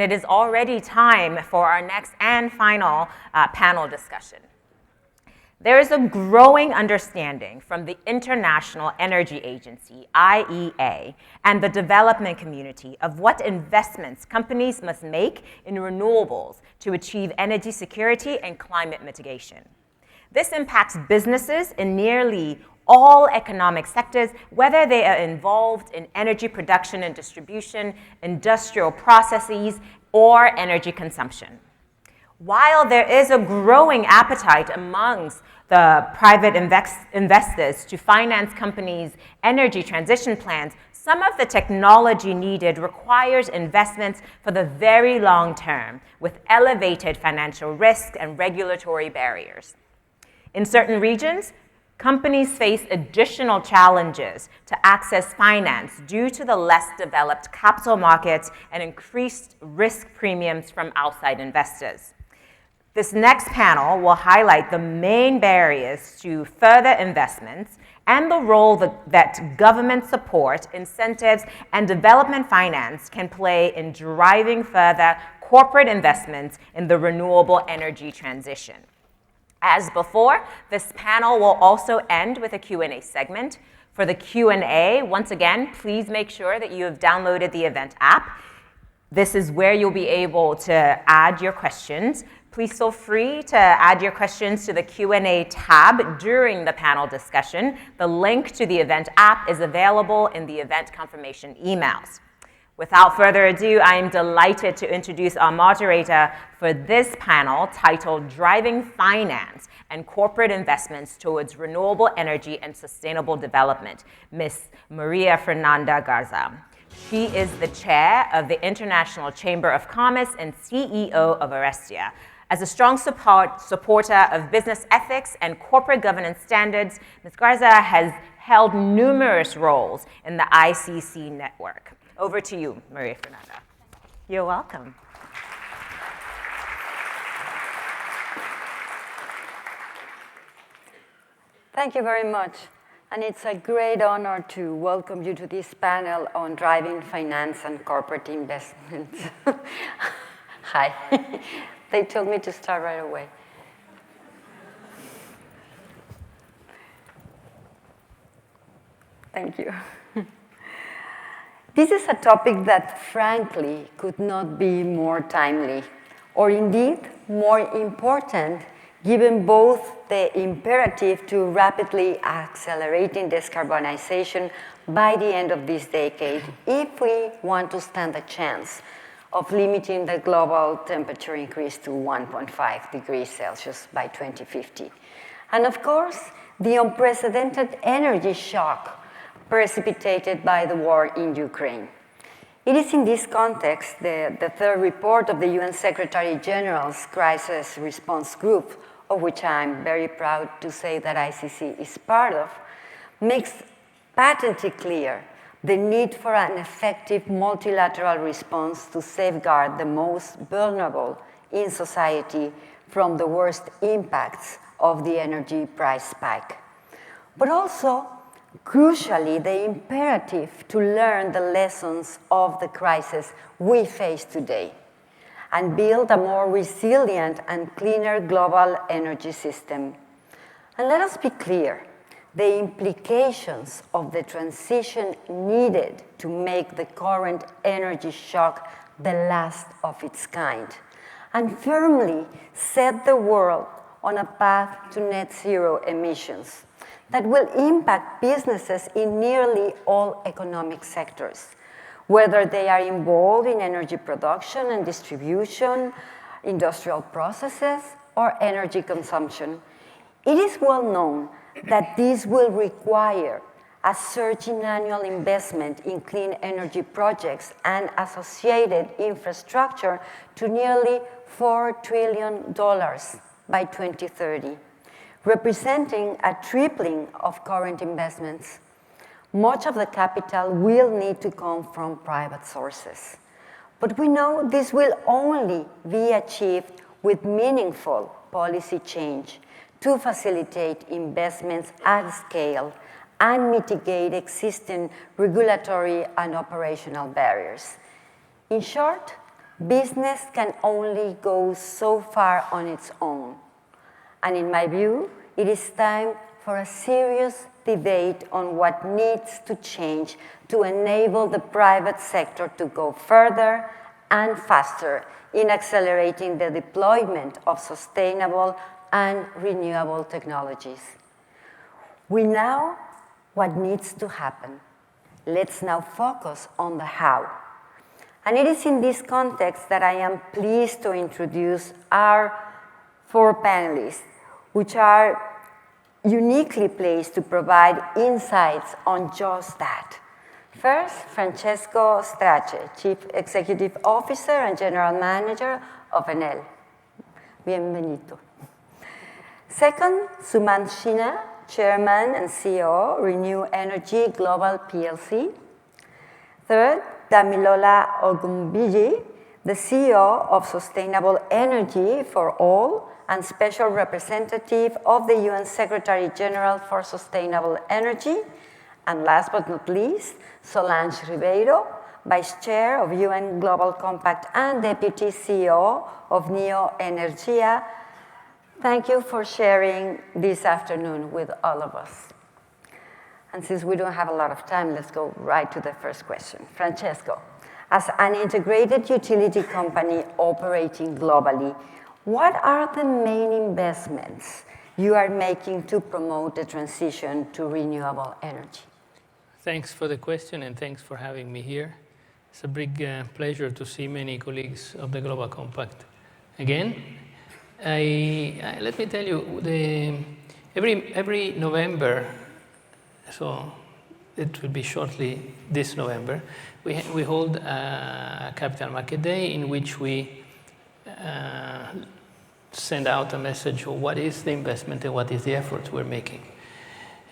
It is already time for our next and final panel discussion. There is a growing understanding from the International Energy Agency, IEA, and the development community of what investments companies must make in renewables to achieve energy security and climate mitigation. This impacts businesses in nearly all economic sectors, whether they are involved in energy production and distribution, industrial processes, or energy consumption. While there is a growing appetite amongst the private investors to finance companies' energy transition plans, some of the technology needed requires investments for the very long term, with elevated financial risk and regulatory barriers. In certain regions, companies face additional challenges to access finance due to the less developed capital markets and increased risk premiums from outside investors. This next panel will highlight the main barriers to further investments and the role that government support, incentives, and development finance can play in driving further corporate investments in the renewable energy transition. As before, this panel will also end with a Q&A segment. For the Q&A, once again, please make sure that you have downloaded the event app. This is where you'll be able to add your questions. Please feel free to add your questions to the Q&A tab during the panel discussion. The link to the event app is available in the event confirmation emails. Without further ado, I am delighted to introduce our moderator for this panel titled Driving Finance and Corporate Investments Towards Renewable Energy and Sustainable Development, Ms. Maria Fernanda Garza. She is the chair of the International Chamber of Commerce and CEO of Arestia. As a strong supporter of business ethics and corporate governance standards, Ms. Garza has held numerous roles in the ICC network. Over to you, Maria Fernanda. You're welcome. Thank you very much. And it's a great honor to welcome you to this panel on driving finance and corporate investments. Hi. They told me to start right away. Thank you. This is a topic that, frankly, could not be more timely, or indeed more important, given both the imperative to rapidly accelerating decarbonization by the end of this decade, if we want to stand a chance of limiting the global temperature increase to 1.5 degrees Celsius by 2050. And of course, the unprecedented energy shock precipitated by the war in Ukraine. It is in this context the third report of the UN Secretary General's Crisis Response Group, of which I'm very proud to say that ICC is part of, makes patently clear the need for an effective multilateral response to safeguard the most vulnerable in society from the worst impacts of the energy price spike. But also, crucially, the imperative to learn the lessons of the crisis we face today and build a more resilient and cleaner global energy system. And let us be clear, the implications of the transition needed to make the current energy shock the last of its kind and firmly set the world on a path to net zero emissions that will impact businesses in nearly all economic sectors, whether they are involved in energy production and distribution, industrial processes, or energy consumption. It is well known that this will require a surge in annual investment in clean energy projects and associated infrastructure to nearly $4 trillion by 2030. Representing a tripling of current investments. Much of the capital will need to come from private sources. But we know this will only be achieved with meaningful policy change to facilitate investments at scale and mitigate existing regulatory and operational barriers. In short, business can only go so far on its own. And in my view, it is time for a serious debate on what needs to change to enable the private sector to go further and faster in accelerating the deployment of sustainable and renewable technologies. We know what needs to happen. Let's now focus on the how. And it is in this context that I am pleased to introduce our 4 panelists, which are uniquely placed to provide insights on just that. First, Francesco Strache, Chief Executive Officer and General Manager of Enel. Bienvenido. Second, Sumant Shina, Chairman and CEO, Renew Energy Global PLC. Third, Damilola Ogunbiji, the CEO of Sustainable Energy for All and Special Representative of the UN Secretary General for Sustainable Energy. And last but not least, Solange Ribeiro, Vice Chair of UN Global Compact and Deputy CEO of Neo Energia. Thank you for sharing this afternoon with all of us. And since we don't have a lot of time, let's go right to the first question. Francesco, as an integrated utility company operating globally, what are the main investments you are making to promote the transition to renewable energy? Thanks for the question and thanks for having me here. It's a big pleasure to see many colleagues of the Global Compact again. Let me tell you, every November, so it will be shortly this November, we hold a Capital Market Day in which we send out a message of what is the investment and what is the effort we're making.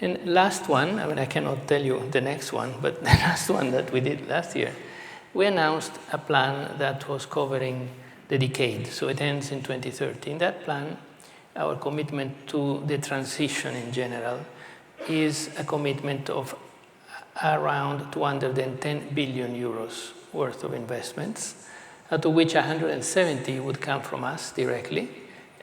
And last one, I mean, I cannot tell you the next one, but the last one that we did last year, we announced a plan that was covering the decade, so it ends in 2030. In that plan, our commitment to the transition in general is a commitment of around 210 billion euros worth of investments, out of which 170 would come from us directly,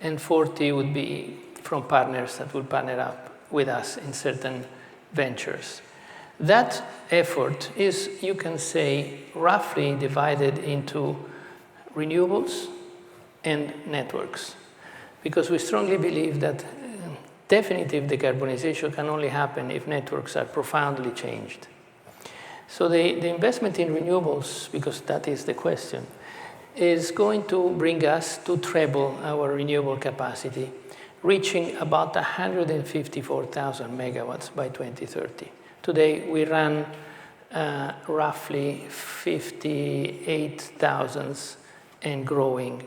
and 40 would be from partners that will partner up with us in certain ventures. That effort is, you can say, roughly divided into renewables and networks, because we strongly believe that definitive decarbonization can only happen if networks are profoundly changed. So the investment in renewables, because that is the question, is going to bring us to treble our renewable capacity, reaching about 154,000 megawatts by 2030. Today, we run roughly 58,000 and growing.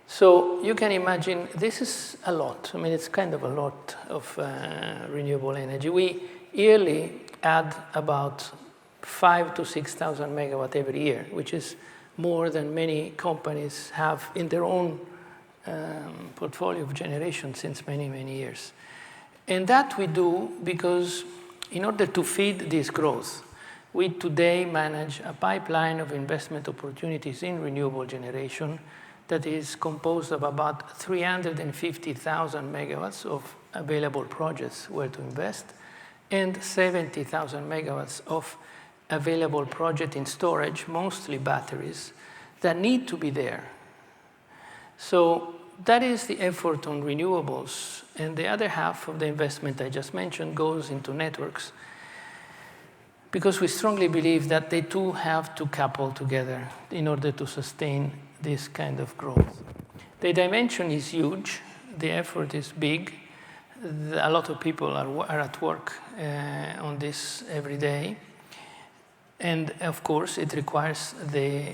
So you can imagine this is a lot. I mean, it's kind of a lot of renewable energy. We yearly add about 5,000 to 6,000 megawatts every year, which is more than many companies have in their own portfolio of generation since many, many years. And that we do because in order to feed this growth, we today manage a pipeline of investment opportunities in renewable generation that is composed of about 350,000 megawatts of available projects where to invest and 70,000 megawatts of available project in storage, mostly batteries, that need to be there. So that is the effort on renewables. And the other half of the investment I just mentioned goes into networks, because we strongly believe that they too have to couple together in order to sustain this kind of growth. The dimension is huge. The effort is big. A lot of people are at work on this every day. And of course, it requires the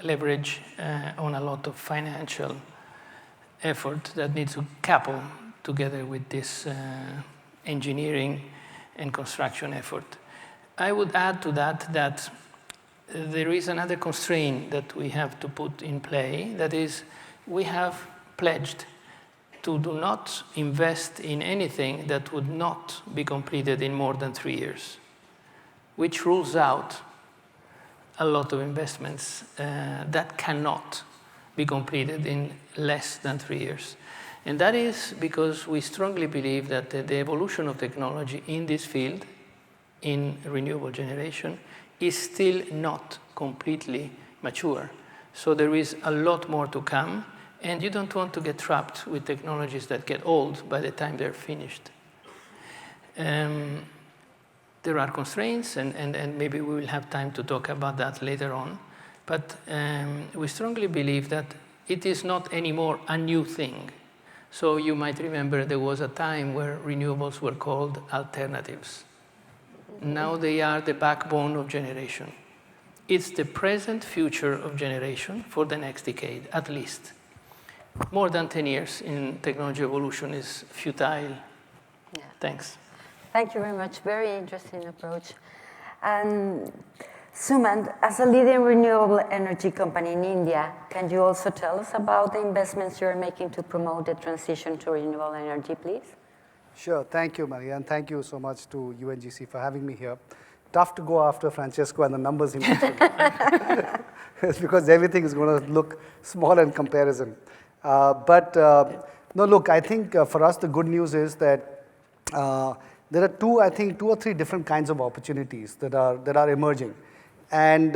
leverage on a lot of financial effort that needs to couple together with this engineering and construction effort. I would add to that that there is another constraint that we have to put in play. That is, we have pledged to do not invest in anything that would not be completed in more than 3 years, which rules out a lot of investments that cannot be completed in less than 3 years. And that is because we strongly believe that the evolution of technology in this field, in renewable generation, is still not completely mature. So there is a lot more to come, and you don't want to get trapped with technologies that get old by the time they're finished. There are constraints, and maybe we will have time to talk about that later on. But we strongly believe that it is not anymore a new thing. So you might remember there was a time where renewables were called alternatives. Now they are the backbone of generation. It's the present future of generation for the next decade, at least. More than 10 years in technology evolution is futile. Yeah. Thanks. Thank you very much. Very interesting approach. And Sumant, as a leading renewable energy company in India, can you also tell us about the investments you're making to promote the transition to renewable energy, please? Sure. Thank you, Maria, and thank you so much to UNGC for having me here. Tough to go after Francesco and the numbers he mentioned. It's because everything is going to look small in comparison. No, look, I think for us the good news is that there are two or three different kinds of opportunities that are emerging. And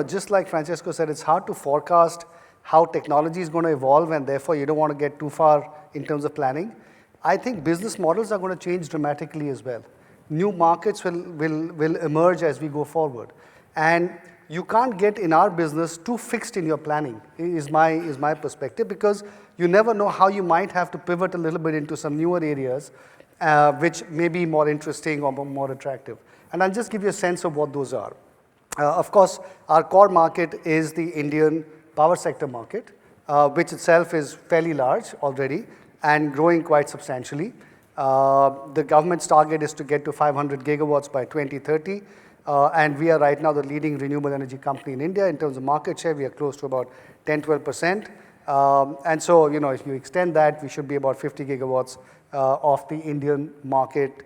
just like Francesco said, it's hard to forecast how technology is going to evolve, and therefore you don't want to get too far in terms of planning. I think business models are going to change dramatically as well. New markets will emerge as we go forward. And you can't get in our business too fixed in your planning, is my perspective, because you never know how you might have to pivot a little bit into some newer areas which may be more interesting or more attractive. And I'll just give you a sense of what those are. Of course, our core market is the Indian power sector market, which itself is fairly large already and growing quite substantially. The government's target is to get to 500 gigawatts by 2030, and we are right now the leading renewable energy company in India. In terms of market share, we are close to about 10-12%. And so, if you extend that, we should be about 50 gigawatts of the Indian market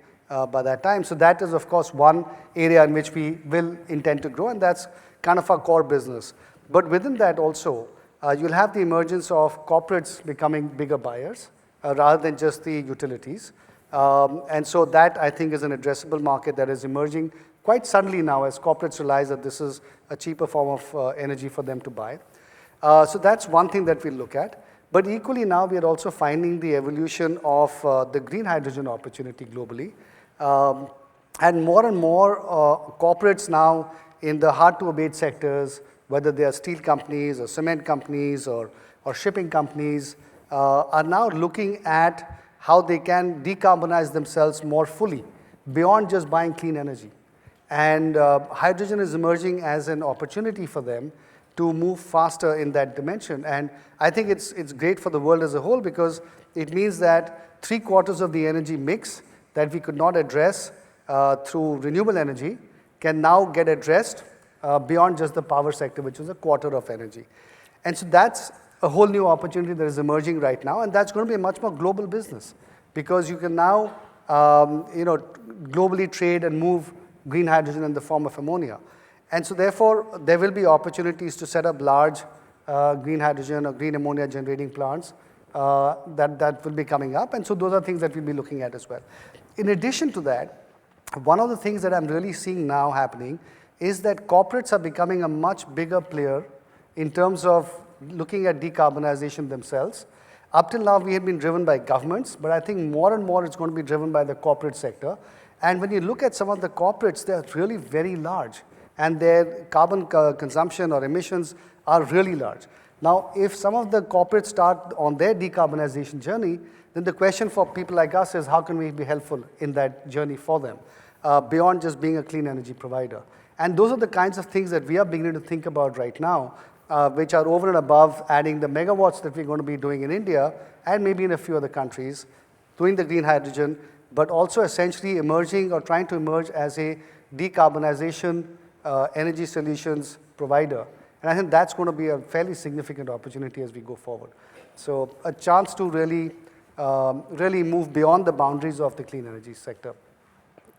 by that time. So that is, of course, one area in which we will intend to grow, and that's kind of our core business. But within that also, you'll have the emergence of corporates becoming bigger buyers rather than just the utilities. And so that, I think, is an addressable market that is emerging quite suddenly now as corporates realize that this is a cheaper form of energy for them to buy. So that's one thing that we'll look at. But equally now, we are also finding the evolution of the green hydrogen opportunity globally. And more corporates now in the hard-to-abate sectors, whether they are steel companies or cement companies or shipping companies, are now looking at how they can decarbonize themselves more fully beyond just buying clean energy. And hydrogen is emerging as an opportunity for them to move faster in that dimension. And I think it's great for the world as a whole, because it means that 3/4 of the energy mix that we could not address through renewable energy can now get addressed beyond just the power sector, which is 1/4 of energy. And so that's a whole new opportunity that is emerging right now, and that's going to be a much more global business, because you can now globally trade and move green hydrogen in the form of ammonia. And so therefore, there will be opportunities to set up large green hydrogen or green ammonia generating plants that will be coming up. And so those are things that we'll be looking at as well. In addition to that, one of the things that I'm really seeing now happening is that corporates are becoming a much bigger player in terms of looking at decarbonization themselves. Up till now, we have been driven by governments, but I think more and more it's going to be driven by the corporate sector. And when you look at some of the corporates, they're really very large, and their carbon consumption or emissions are really large. Now, if some of the corporates start on their decarbonization journey, then the question for people like us is how can we be helpful in that journey for them, beyond just being a clean energy provider. And those are the kinds of things that we are beginning to think about right now, which are over and above adding the megawatts that we're going to be doing in India and maybe in a few other countries, doing the green hydrogen, but also essentially emerging or trying to emerge as a decarbonization energy solutions provider. And I think that's going to be a fairly significant opportunity as we go forward. So a chance to really move beyond the boundaries of the clean energy sector.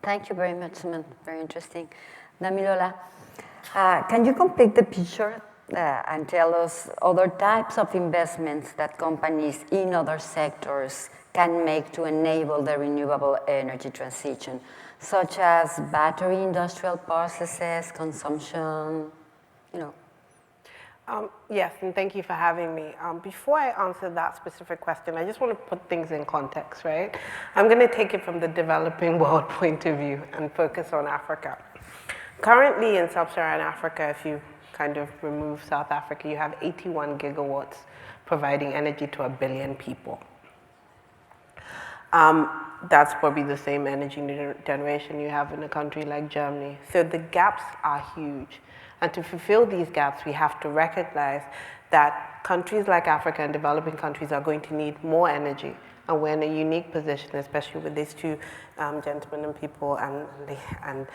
Thank you very much, Sumant. Very interesting. Damilola, Can you complete the picture and tell us other types of investments that companies in other sectors can make to enable the renewable energy transition, such as battery industrial processes, consumption, you know? Yes, and thank you for having me. Before I answer that specific question, I just want to put things in context, right? I'm going to take it from the developing world point of view and focus on Africa. Currently in sub-Saharan Africa, if you kind of remove South Africa, you have 81 gigawatts providing energy to 1 billion people. That's probably the same energy generation you have in a country like Germany. So the gaps are huge. And to fulfill these gaps, we have to recognize that countries like Africa and developing countries are going to need more energy. And we're in a unique position, especially with these two gentlemen and people and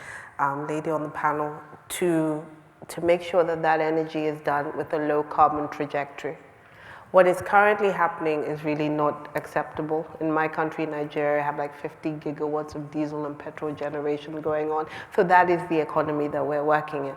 lady on the panel, to make sure that that energy is done with a low carbon trajectory. What is currently happening is really not acceptable. In my country, Nigeria, I have like 50 gigawatts of diesel and petrol generation going on. So that is the economy that we're working in.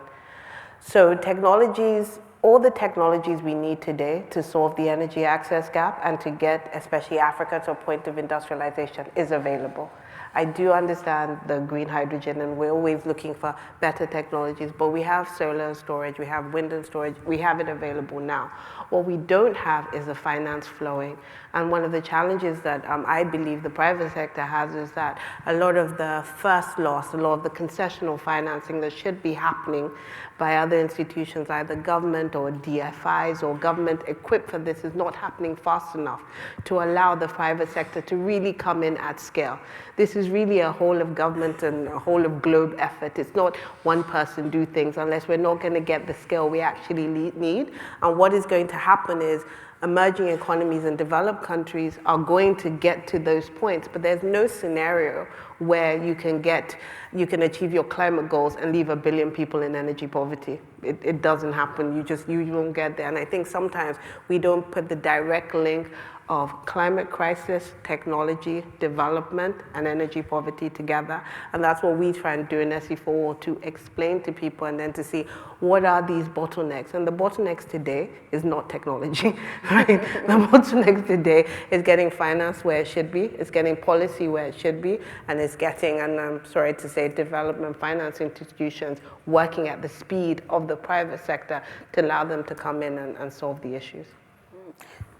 So technologies, all the technologies we need today to solve the energy access gap and to get especially Africa to a point of industrialization is available. I do understand the green hydrogen and we're always looking for better technologies, but we have solar and storage, we have wind and storage, we have it available now. What we don't have is the finance flowing. And one of the challenges that I believe the private sector has is that a lot of the first loss, a lot of the concessional financing that should be happening by other institutions, either government or DFIs or government equipped for this, is not happening fast enough to allow the private sector to really come in at scale. This is really a whole of government and a whole of globe effort. It's not one person do things unless we're not going to get the scale we actually need. And what is going to happen is emerging economies and developed countries are going to get to those points, but there's no scenario where you can achieve your climate goals and leave 1 billion people in energy poverty. It doesn't happen. You won't get there. And I think sometimes we don't put the direct link of climate crisis, technology, development, and energy poverty together. And that's what we try and do in SE4, to explain to people and then to see what are these bottlenecks. And the bottlenecks today is not technology, right? The bottlenecks today is getting finance where it should be, it's getting policy where it should be, and it's getting, and I'm sorry to say, development finance institutions working at the speed of the private sector to allow them to come in and solve the issues.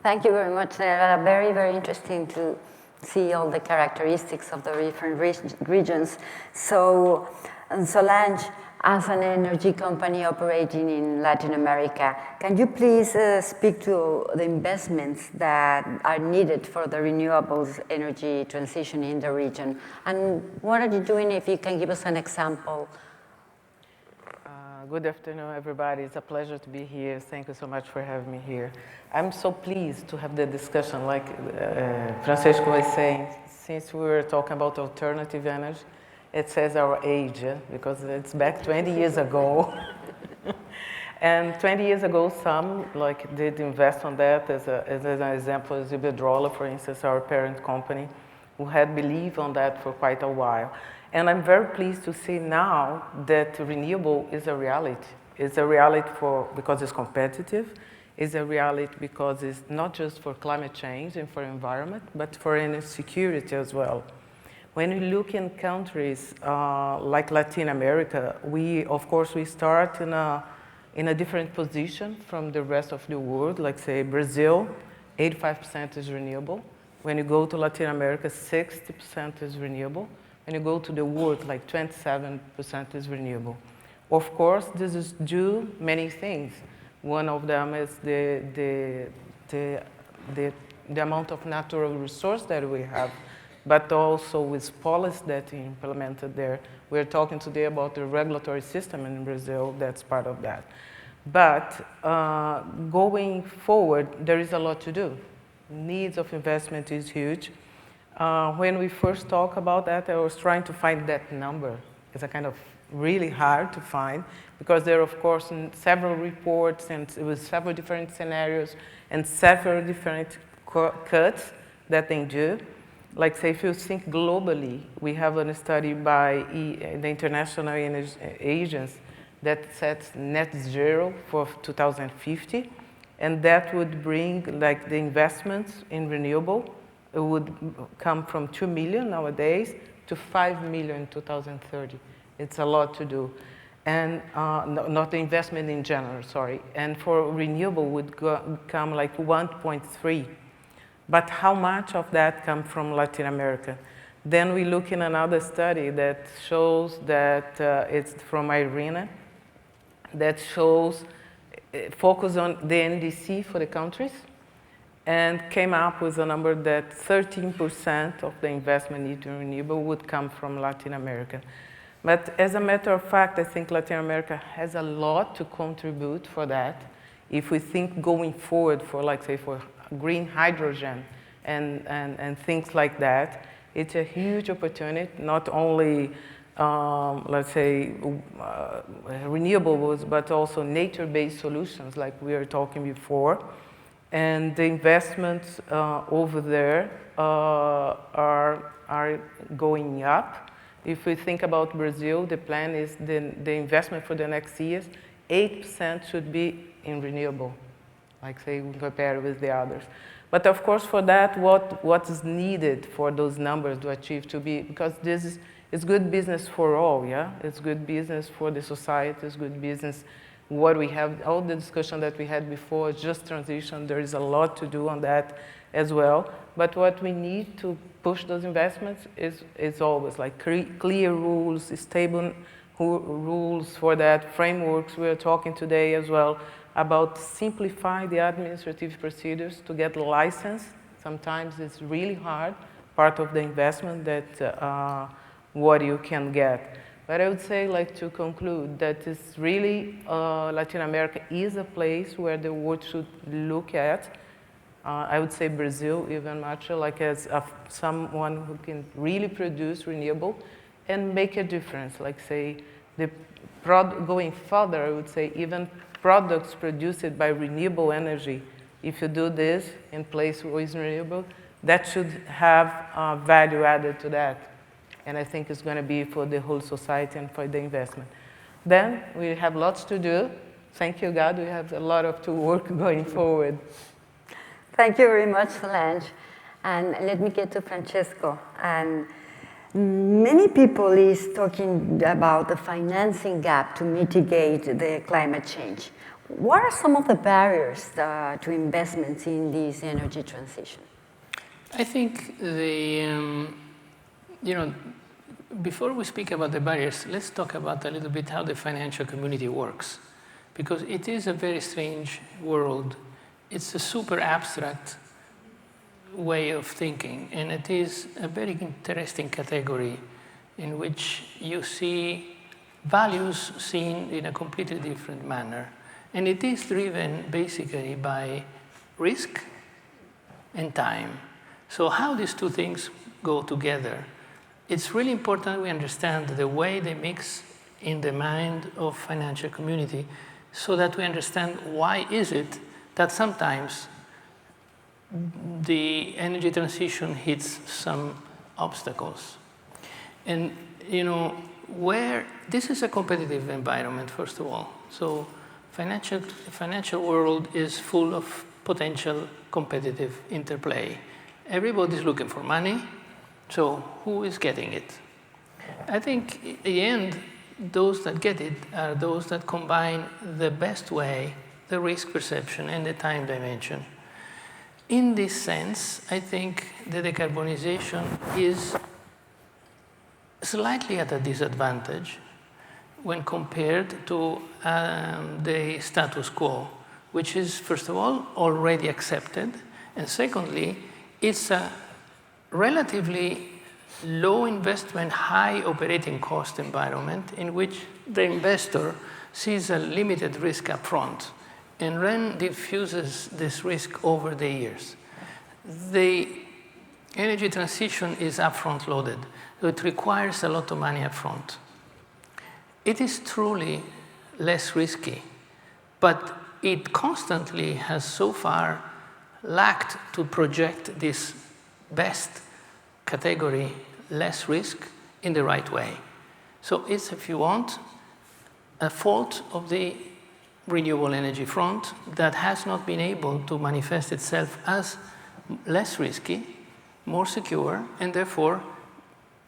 Thank you very much. Very, very interesting to see all the characteristics of the different regions. So, Solange, as an energy company operating in Latin America, can you please speak to the investments that are needed for the renewables energy transition in the region? And what are you doing, if you can give us an example? Good afternoon, everybody. It's a pleasure to be here. Thank you so much for having me here. I'm so pleased to have the discussion, like Francesco was saying, since we were talking about alternative energy. It says our age, because it's back 20 years ago. And 20 years ago, some did invest on that. As an example, is Iberdrola, for instance, our parent company, who had believed on that for quite a while. And I'm very pleased to see now that renewable is a reality. It's a reality because it's competitive. It's a reality because it's not just for climate change and for environment, but for energy security as well. When we look in countries like Latin America, of course, we start in a different position from the rest of the world. Like say Brazil, 85% is renewable. When you go to Latin America, 60% is renewable. When you go to the world, like 27% is renewable. Of course, this is due many things. One of them is the amount of natural resource that we have, but also with policy that we implemented there. We're talking today about the regulatory system in Brazil, that's part of that. But going forward, there is a lot to do. Needs of investment is huge. When we first talked about that, I was trying to find that number. It's a kind of really hard to find because there are, of course, several reports and with several different scenarios and several different cuts that they do. Like, say, if you think globally, we have a study by the International Energy Agency that sets net zero for 2050, and that would bring like the investments in renewable. It would come from 2 million nowadays to 5 million in 2030. It's a lot to do. And not the investment in general, sorry. And for renewable would come like 1.3. But how much of that comes from Latin America? Then we look in another study that shows that it's from IRENA, that shows, focus on the NDC for the countries, and came up with a number that 13% of the investment into renewable would come from Latin America. But as a matter of fact, I think Latin America has a lot to contribute for that. If we think going forward for, like, say, for green hydrogen and things like that, it's a huge opportunity, not only, let's say, renewables, but also nature-based solutions like we were talking before. And the investments over there are going up. If we think about Brazil, the plan is the investment for the next years, 8% should be in renewable, like say, compared with the others. But of course, for that, what is needed for those numbers to achieve to be, because this is good business for all, yeah? It's good business for the society, it's good business. What we have, all the discussion that we had before, just transition, there is a lot to do on that as well. But what we need to push those investments is always like clear rules, stable rules for that, frameworks. We are talking today as well about simplify the administrative procedures to get a license. Sometimes it's really hard, part of the investment that what you can get. But I would say, like, to conclude, that it's really, Latin America is a place where the world should look at. I would say Brazil even much, like as someone who can really produce renewable and make a difference. Like say, going further, I would say even products produced by renewable energy, if you do this in place with renewable, that should have value added to that. And I think it's going to be for the whole society and for the investment. Then we have lots to do. Thank you, God. We have a lot of to work going forward. Thank you very much, Solange. And let me get to Francesco. And many people is talking about the financing gap to mitigate the climate change. What are some of the barriers to investments in this energy transition? I think before we speak about the barriers, let's talk about a little bit how the financial community works. Because it is a very strange world. It's a super abstract way of thinking, and it is a very interesting category in which you see values seen in a completely different manner. And it is driven basically by risk and time. So how these two things go together, it's really important we understand the way they mix in the mind of financial community so that we understand why is it that sometimes the energy transition hits some obstacles. And where this is a competitive environment, first of all. So financial world is full of potential competitive interplay. Everybody's looking for money, so who is getting it? I think in the end, those that get it are those that combine the best way, the risk perception and the time dimension. In this sense, I think the decarbonization is slightly at a disadvantage when compared to the status quo, which is, first of all, already accepted, and secondly, it's a relatively low investment, high operating cost environment in which the investor sees a limited risk up front and then diffuses this risk over the years. The energy transition is upfront loaded, so it requires a lot of money up front. It is truly less risky, but it constantly has so far lacked to project this best category, less risk, in the right way. So it's, if you want, a fault of the renewable energy front that has not been able to manifest itself as less risky, more secure, and therefore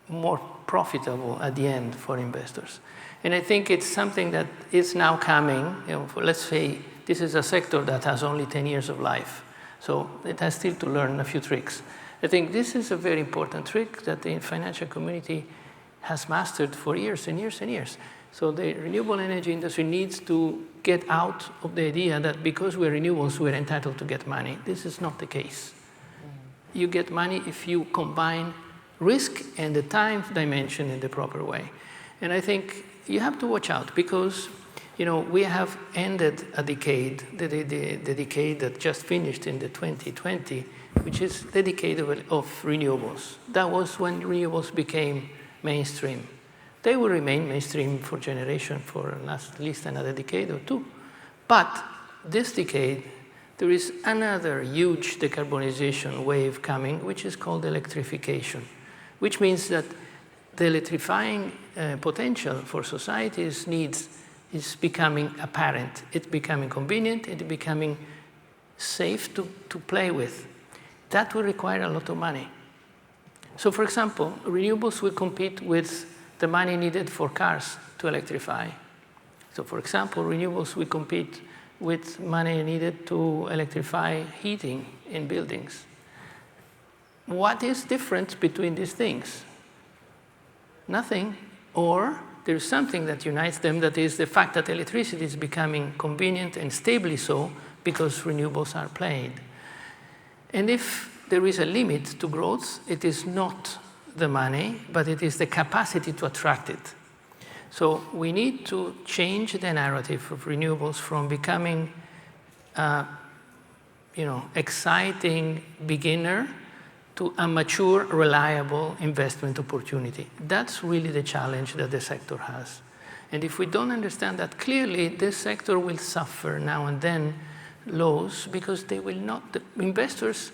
more profitable at the end for investors. And I think it's something that is now coming. Let's say this is a sector that has only 10 years of life, so it has still to learn a few tricks. I think this is a very important trick that the financial community has mastered for years and years and years. So the renewable energy industry needs to get out of the idea that because we're renewables, we're entitled to get money. This is not the case. You get money if you combine risk and the time dimension in the proper way. And I think you have to watch out because we have ended a decade, the decade that just finished in the 2020, which is the decade of renewables. That was when renewables became mainstream. They will remain mainstream for generation for at least another decade or two. But this decade, there is another huge decarbonization wave coming, which is called electrification, which means that the electrifying potential for society's needs is becoming apparent. It's becoming convenient. It's becoming safe to play with. That will require a lot of money. So, for example, renewables will compete with the money needed for cars to electrify. So, for example, renewables will compete with money needed to electrify heating in buildings. What is different between these things? Nothing, or there is something that unites them, that is the fact that electricity is becoming convenient and stably so because renewables are played. And if there is a limit to growth, it is not the money, but it is the capacity to attract it. So we need to change the narrative of renewables from becoming exciting beginner to a mature, reliable investment opportunity. That's really the challenge that the sector has. And if we don't understand that clearly, this sector will suffer now and then loss because they will not, the investors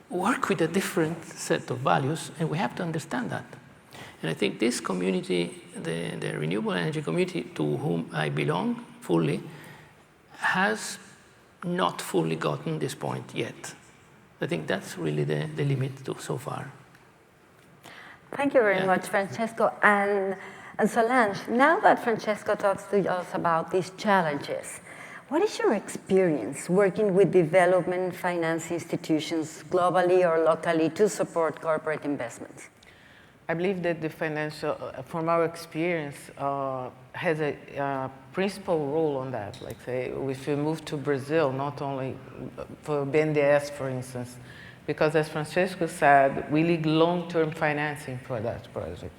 work with a different set of values, and we have to understand that. And I think this community, the renewable energy community to whom I belong fully, has not fully gotten this point yet. I think that's really the limit so far. Thank you very much, Francesco. And Solange, now that Francesco talks to us about these challenges, what is your experience working with development finance institutions globally or locally to support corporate investments? I believe that the financial, from our experience, has a principal role on that. Like say, if we move to Brazil, not only for BNDES, for instance, because as Francesco said, we need long-term financing for that project.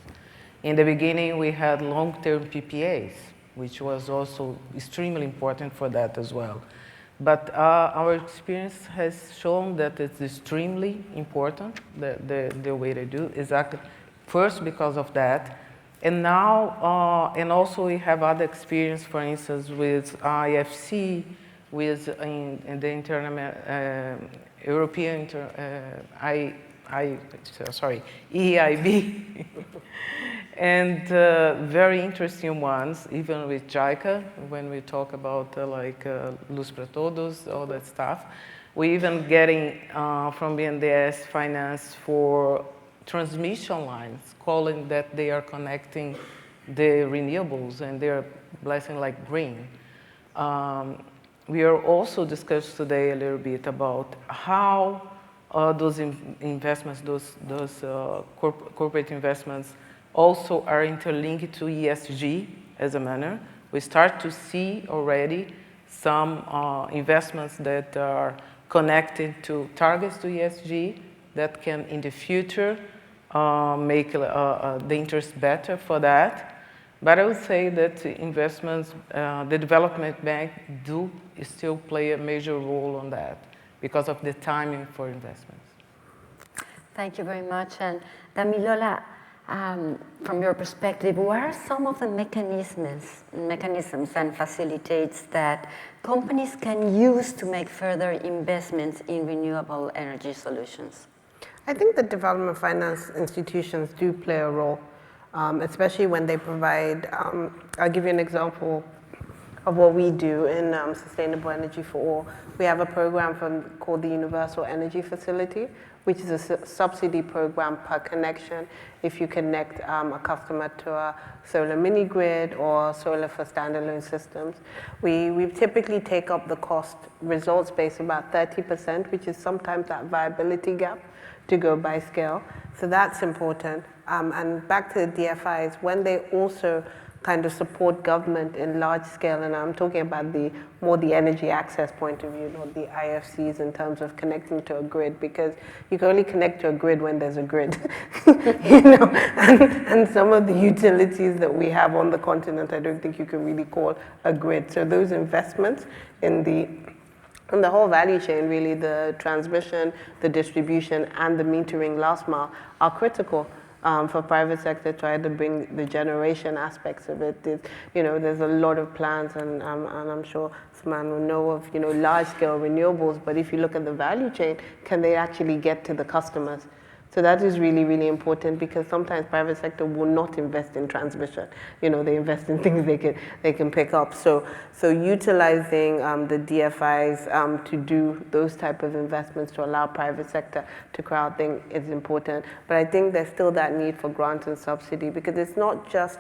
In the beginning, we had long-term PPAs, which was also extremely important for that as well. But our experience has shown that it's extremely important, the way they do, exactly. First, because of that, and now, and also we have other experience, for instance, with IFC, with in the European, EIB, and very interesting ones, even with JICA, when we talk about Luz para Todos, all that stuff. We even getting from BNDES finance for transmission lines, calling that they are connecting the renewables and they're blessing like green. We are also discussed today a little bit about how those investments, those corporate investments also are interlinked to ESG as a manner. We start to see already some investments that are connected to targets to ESG that can in the future make the interest better for that. But I would say that investments, the development bank do still play a major role on that because of the timing for investments. Thank you very much. And Damilola, from your perspective, what are some of the mechanisms and facilities that companies can use to make further investments in renewable energy solutions? I think the development finance institutions do play a role. especially when they provide, I'll give you an example of what we do in Sustainable Energy for All. We have a program called the Universal Energy Facility, which is a subsidy program per connection if you connect a customer to a solar mini grid or solar for standalone systems. We typically take up the cost results based about 30%, which is sometimes that viability gap to go by scale. So that's important. And back to the DFIs, when they also kind of support government in large scale, and I'm talking about more the energy access point of view, not the IFCs in terms of connecting to a grid, because you can only connect to a grid when there's a grid, and some of the utilities that we have on the continent, I don't think you can really call a grid. So those investments in the whole value chain, really, the transmission, the distribution, and the metering last mile are critical. For private sector, try to bring the generation aspects of it. There's a lot of plans, and I'm sure Saman will know of, large-scale renewables. But if you look at the value chain, can they actually get to the customers? So that is really, really important, because sometimes private sector will not invest in transmission. They invest in things they can pick up. So utilizing the DFIs to do those type of investments to allow private sector to crowd things is important. But I think there's still that need for grant and subsidy, because it's not just,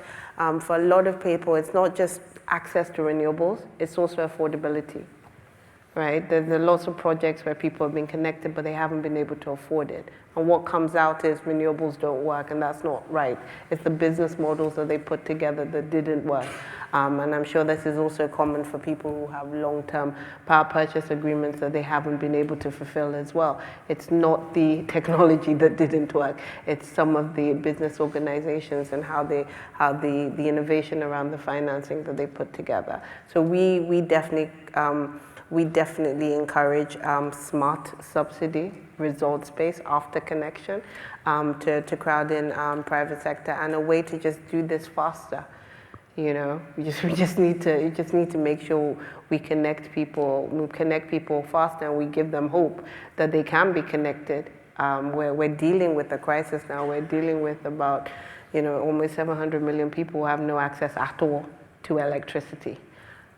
for a lot of people, it's not just access to renewables, it's also affordability. Right? There's lots of projects where people have been connected, but they haven't been able to afford it. And what comes out is renewables don't work, and that's not right. It's the business models that they put together that didn't work. And I'm sure this is also common for people who have long-term power purchase agreements that they haven't been able to fulfill as well. It's not the technology that didn't work. It's some of the business organizations and how the innovation around the financing that they put together. So we definitely encourage smart subsidy, results-based after connection to crowd in private sector, and a way to just do this faster. We just need to make sure we connect people faster, and we give them hope that they can be connected. We're dealing with a crisis now. We're dealing with about almost 700 million people who have no access at all to electricity.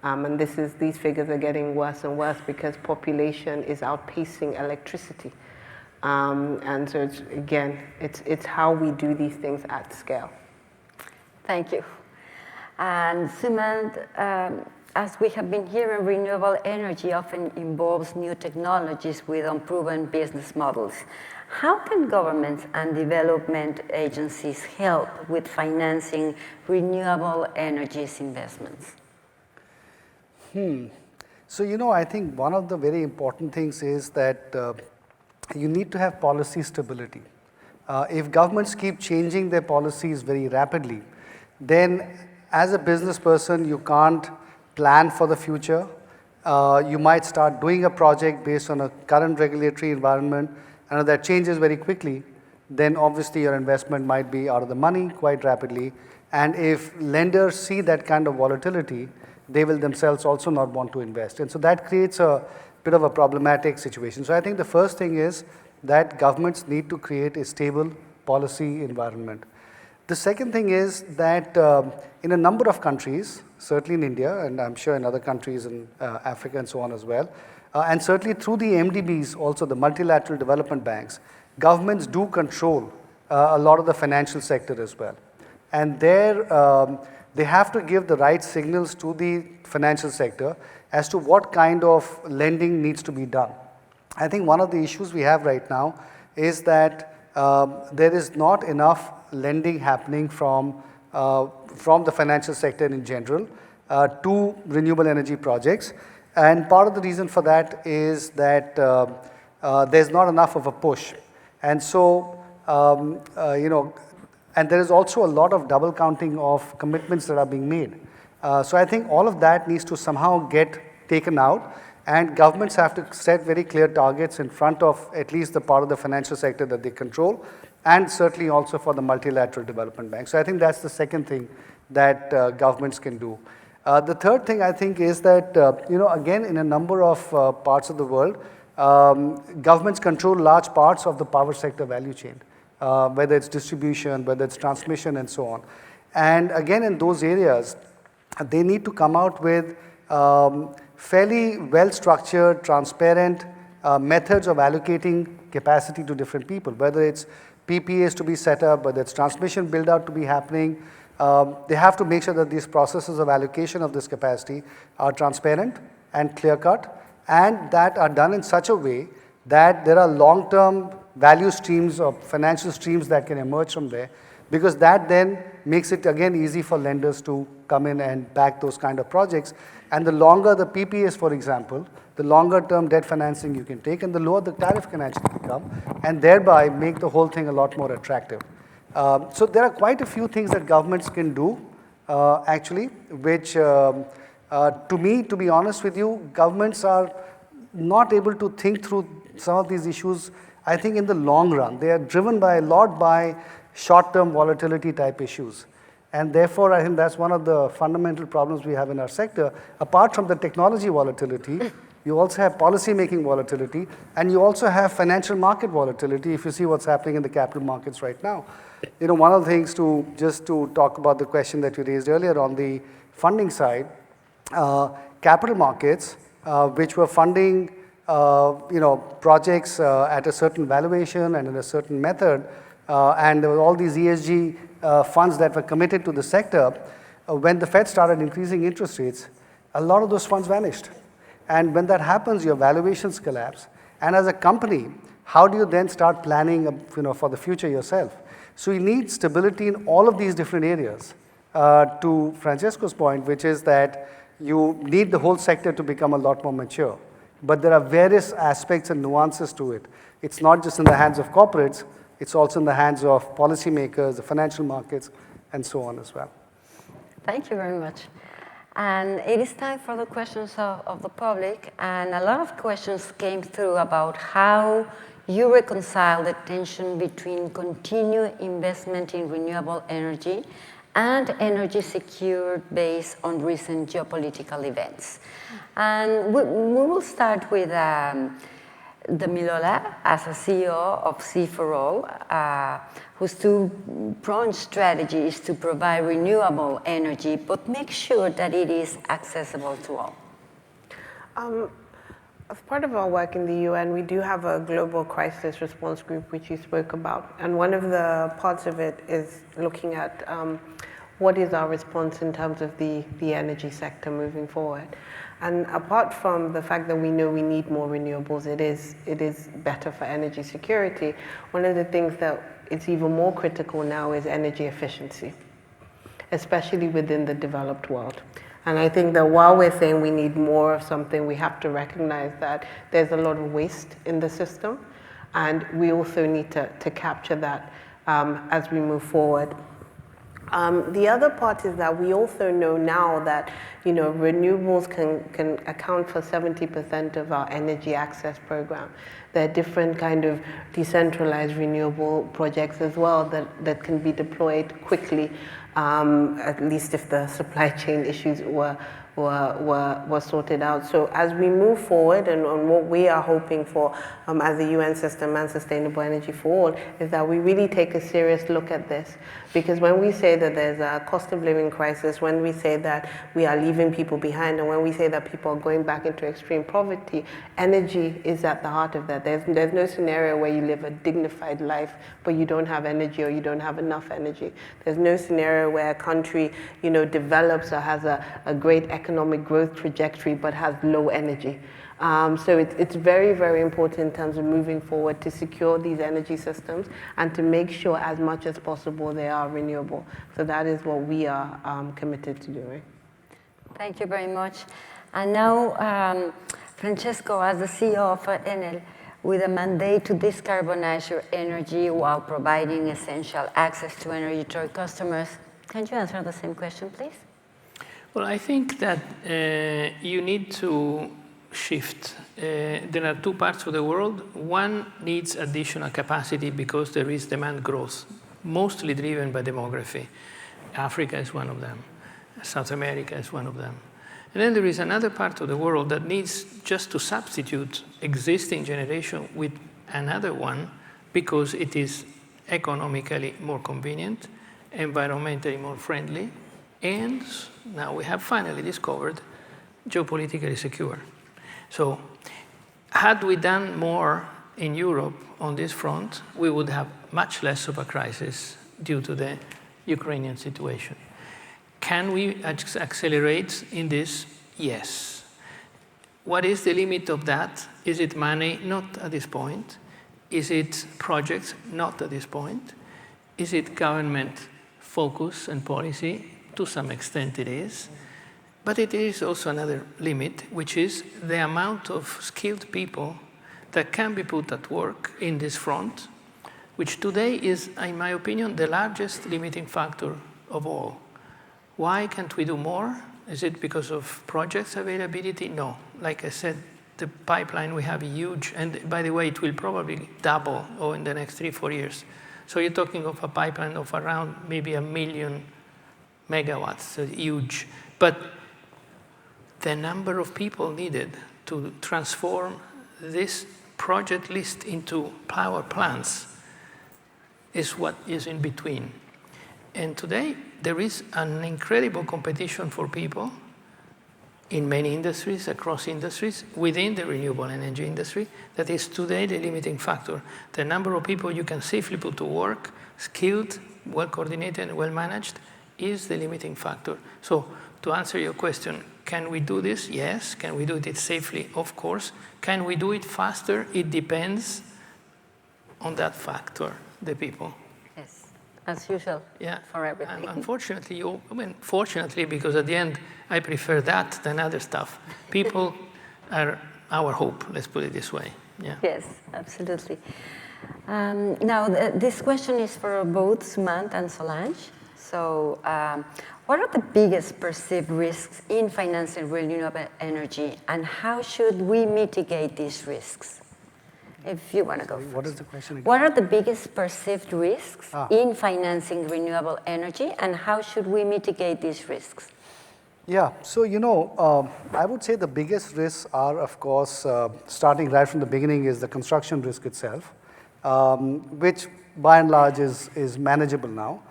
And these figures are getting worse and worse because population is outpacing electricity. And so it's how we do these things at scale. Thank you. And Sumant, as we have been hearing, renewable energy often involves new technologies with unproven business models. How can governments and development agencies help with financing renewable energies investments? So, I think one of the very important things is that you need to have policy stability. If governments keep changing their policies very rapidly, then as a business person, you can't plan for the future. You might start doing a project based on a current regulatory environment, and if that changes very quickly, then obviously your investment might be out of the money quite rapidly. And if lenders see that kind of volatility, they will themselves also not want to invest. And so that creates a bit of a problematic situation. So I think the first thing is that governments need to create a stable policy environment. The second thing is that in a number of countries, certainly in India, and I'm sure in other countries in Africa and so on as well, and certainly through the MDBs, also the multilateral development banks, governments do control a lot of the financial sector as well. And they have to give the right signals to the financial sector as to what kind of lending needs to be done. I think one of the issues we have right now is that there is not enough lending happening from the financial sector in general to renewable energy projects. And part of the reason for that is that there's not enough of a push. And so, and there is also a lot of double counting of commitments that are being made. So I think all of that needs to somehow get taken out, and governments have to set very clear targets in front of at least the part of the financial sector that they control, and certainly also for the multilateral development bank. So I think that's the second thing that governments can do. The third thing I think is that, again, in a number of parts of the world, governments control large parts of the power sector value chain. whether it's distribution, whether it's transmission, and so on. And again, in those areas, they need to come out with fairly well-structured, transparent methods of allocating capacity to different people, whether it's PPAs to be set up, whether it's transmission build-out to be happening. They have to make sure that these processes of allocation of this capacity are transparent and clear-cut, and that are done in such a way that there are long-term value streams or financial streams that can emerge from there, because that then makes it again easy for lenders to come in and back those kind of projects. And the longer the PPAs, for example, the longer term debt financing you can take, and the lower the tariff can actually become, and thereby make the whole thing a lot more attractive. So there are quite a few things that governments can do, actually, which to me, to be honest with you, governments are not able to think through some of these issues, I think, in the long run. They are driven by a lot by short-term volatility type issues. And therefore, I think that's one of the fundamental problems we have in our sector. Apart from the technology volatility, you also have policy-making volatility, and you also have financial market volatility if you see what's happening in the capital markets right now. You know, one of the things just to talk about the question that you raised earlier on the funding side, capital markets, which were funding projects at a certain valuation and in a certain method, and there were all these ESG funds that were committed to the sector. When the Fed started increasing interest rates, a lot of those funds vanished. And when that happens, your valuations collapse. And as a company, how do you then start planning for the future yourself? So you need stability in all of these different areas. To Francesco's point, which is that you need the whole sector to become a lot more mature. But there are various aspects and nuances to it. It's not just in the hands of corporates, it's also in the hands of policymakers, the financial markets, and so on as well. Thank you very much. And it is time for the questions of the public. And a lot of questions came through about how you reconcile the tension between continued investment in renewable energy and energy secured based on recent geopolitical events. And we will start with Damilola as a CEO of C4All, whose two-pronged strategy is to provide renewable energy, but make sure that it is accessible to all. As part of our work in the UN, we do have a global crisis response group, which you spoke about. And one of the parts of it is looking at what is our response in terms of the energy sector moving forward. And apart from the fact that we know we need more renewables, it is better for energy security. One of the things that is even more critical now is energy efficiency, especially within the developed world. And I think that while we're saying we need more of something, we have to recognize that there's a lot of waste in the system, and we also need to capture that as we move forward. The other part is that we also know now that renewables can account for 70% of our energy access program. There are different kind of decentralized renewable projects as well that can be deployed quickly, at least if the supply chain issues were sorted out. So as we move forward and on what we are hoping for as a UN system and sustainable energy for all is that we really take a serious look at this. Because when we say that there's a cost of living crisis, when we say that we are leaving people behind, and when we say that people are going back into extreme poverty, energy is at the heart of that. There's no scenario where you live a dignified life, but you don't have energy or you don't have enough energy. There's no scenario where a country, develops or has a great economic growth trajectory, but has low energy. So it's very, very important in terms of moving forward to secure these energy systems and to make sure as much as possible they are renewable. So that is what we are committed to doing. Thank you very much. And now, Francesco, as the CEO of Enel, with a mandate to decarbonize your energy while providing essential access to energy to our customers, can you answer the same question, please? Well, I think that you need to shift. There are two parts of the world. One needs additional capacity because there is demand growth, mostly driven by demography. Africa is one of them. South America is one of them. And then there is another part of the world that needs just to substitute existing generation with another one because it is economically more convenient, environmentally more friendly, and now we have finally discovered geopolitically secure. So had we done more in Europe on this front, we would have much less of a crisis due to the Ukrainian situation. Can we accelerate in this? Yes. What is the limit of that? Is it money? Not at this point. Is it projects? Not at this point. Is it government focus and policy? To some extent it is. But it is also another limit, which is the amount of skilled people that can be put at work in this front, which today is, in my opinion, the largest limiting factor of all. Why can't we do more? Is it because of projects availability? No. Like I said, the pipeline we have huge, and by the way, it will probably double in the next 3-4 years. So you're talking of a pipeline of around maybe 1 million megawatts, so huge. But the number of people needed to transform this project list into power plants is what is in between. And today, there is an incredible competition for people in many industries, across industries, within the renewable energy industry, that is today the limiting factor. The number of people you can safely put to work, skilled, well-coordinated, and well-managed, is the limiting factor. So to answer your question, can we do this? Yes. Can we do it safely? Of course. Can we do it faster? It depends on that factor, the people. Yes, as usual, for everything. Unfortunately, fortunately, because at the end, I prefer that than other stuff. People are our hope, let's put it this way. Yeah. Yes, absolutely. Now, this question is for both Sumant and Solange. So, what are the biggest perceived risks in financing renewable energy, and how should we mitigate these risks? If you want to go first. What is the question again? What are the biggest perceived risks in financing renewable energy, and how should we mitigate these risks? Yeah, so I would say the biggest risks are, of course, starting right from the beginning, is the construction risk itself, which by and large is manageable now.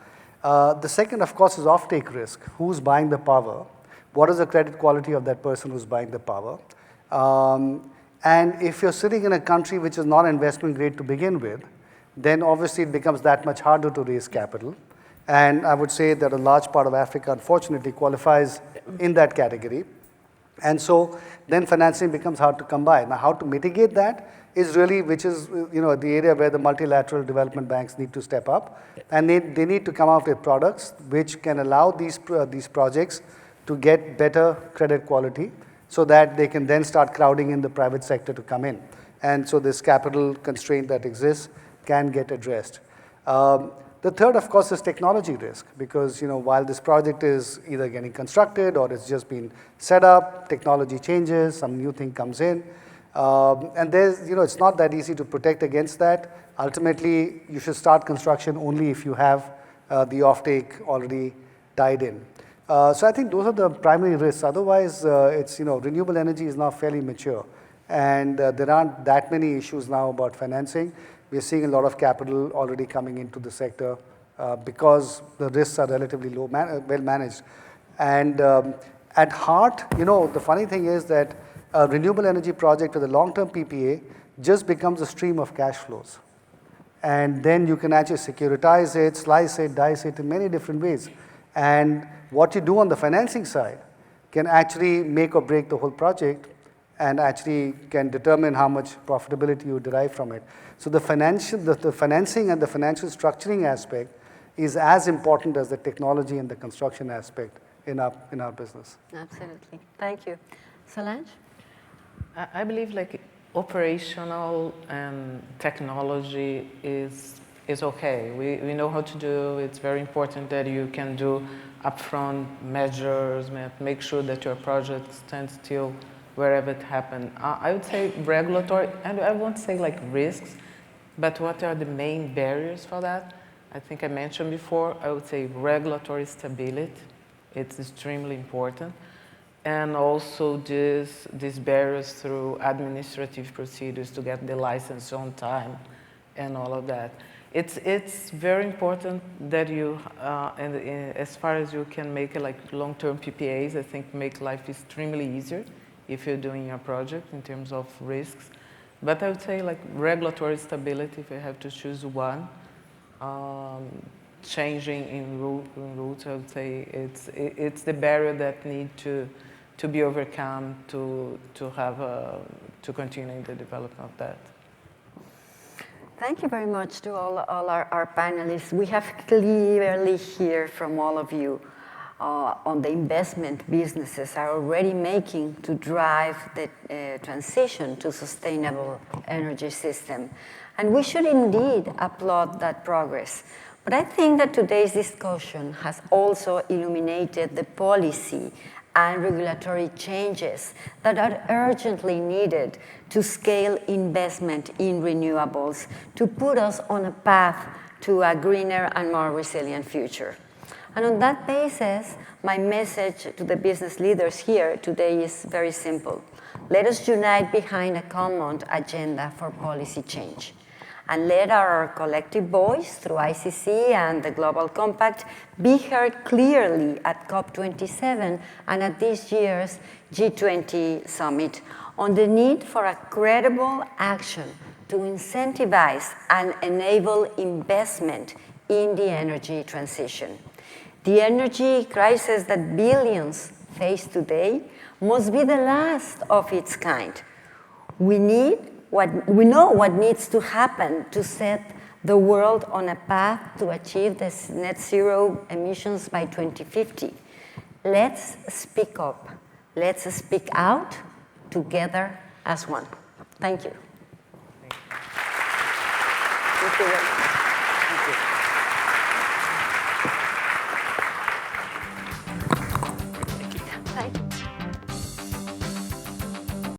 The second, of course, is offtake risk. Who's buying the power? What is the credit quality of that person who's buying the power? And if you're sitting in a country which is not investment grade to begin with, then obviously it becomes that much harder to raise capital. And I would say that a large part of Africa, unfortunately, qualifies in that category. And so then financing becomes hard to come by. Now, how to mitigate that is really, which is the area where the multilateral development banks need to step up, and they need to come out with products which can allow these projects to get better credit quality, so that they can then start crowding in the private sector to come in, and so this capital constraint that exists can get addressed. The third, of course, is technology risk, because while this project is either getting constructed or it's just been set up, technology changes, some new thing comes in. And there's, it's not that easy to protect against that. Ultimately, you should start construction only if you have the offtake already tied in. So I think those are the primary risks. Otherwise, it's, renewable energy is now fairly mature. And there aren't that many issues now about financing. We're seeing a lot of capital already coming into the sector because the risks are relatively low, well managed. And at heart, the funny thing is that a renewable energy project with a long-term PPA just becomes a stream of cash flows. And then you can actually securitize it, slice it, dice it in many different ways. And what you do on the financing side can actually make or break the whole project, and actually can determine how much profitability you derive from it. So the financing and the financial structuring aspect is as important as the technology and the construction aspect in our business. Absolutely. Thank you. Solange? I believe operational and technology is okay. We know how to do. It's very important that you can do upfront measures, make sure that your project stands still wherever it happens. I would say regulatory, and I won't say risks, but what are the main barriers for that? I think I mentioned before, I would say regulatory stability. It's extremely important. And also these barriers through administrative procedures to get the license on time and all of that. It's very important that you, as far as you can make it like long-term PPAs, I think make life extremely easier if you're doing your project in terms of risks. But I would say like regulatory stability, if I have to choose one, changing in routes, I would say it's the barrier that need to be overcome to continue the development of that. Thank you very much to all our panelists. We have clearly heard from all of you on the investment businesses are already making to drive the transition to sustainable energy system. And we should indeed applaud that progress. But I think that today's discussion has also illuminated the policy and regulatory changes that are urgently needed to scale investment in renewables to put us on a path to a greener and more resilient future. And on that basis, my message to the business leaders here today is very simple. Let us unite behind a common agenda for policy change. And let our collective voice through ICC and the Global Compact be heard clearly at COP27 and at this year's G20 summit on the need for a credible action to incentivize and enable investment in the energy transition. The energy crisis that billions face today must be the last of its kind. We know what needs to happen to set the world on a path to achieve this net zero emissions by 2050. Let's speak up. Let's speak out together as one. Thank you. Thank you.